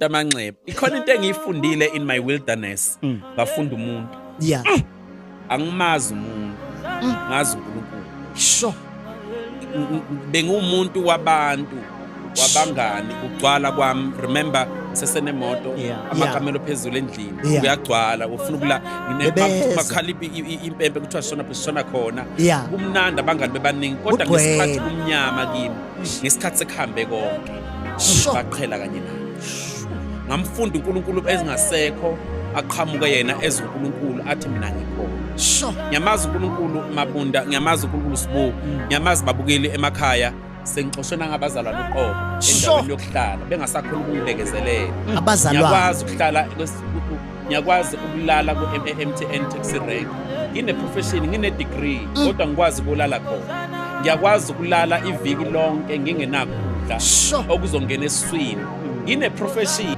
Tamanxeba ikhona into engiyifundile in my wilderness ngafunda umuntu Yeah. angimazi umuntu ngazi uNkulunkulu Sure. bengumuntu wabantu wabangani ugcwala kwami remember sesenemoto Yeah. amakamelo phezulu endlini Yeah. uyagcwala ufuna ukula Bebeza. makhaliphi impempe kuthiwa sona sishona khona Yeah. kumnandi abangani bebaningi kodwa Kugcwele. ngesikhathi kumnyama kimi ngesikhathi sekuhambe konke Sure. baqhela kanye nami ngamfunda uNkulunkulu ezingasekho aqhamuke yena ezuNkulunkulu athi mina ngikhona Sure. ngiyamazi uNkulunkulu Mabunda ngiyamazi uNkulunkulu Sibuku ngiyamazi babukeli emakhaya sengixoshona ngabazalwane uqobo endaweni yokuhlala bengasakhona ukungibekezelela Abazalwane. ngiyakwazi ukuhlala ngiyakwazi ukulala ku-MTN taxi rank ngine profession ngine degree kodwa ngikwazi ukulala khona ngiyakwazi ukulala iviki lonke ngingenakudla Sure. okuzongena esiswini ngine profession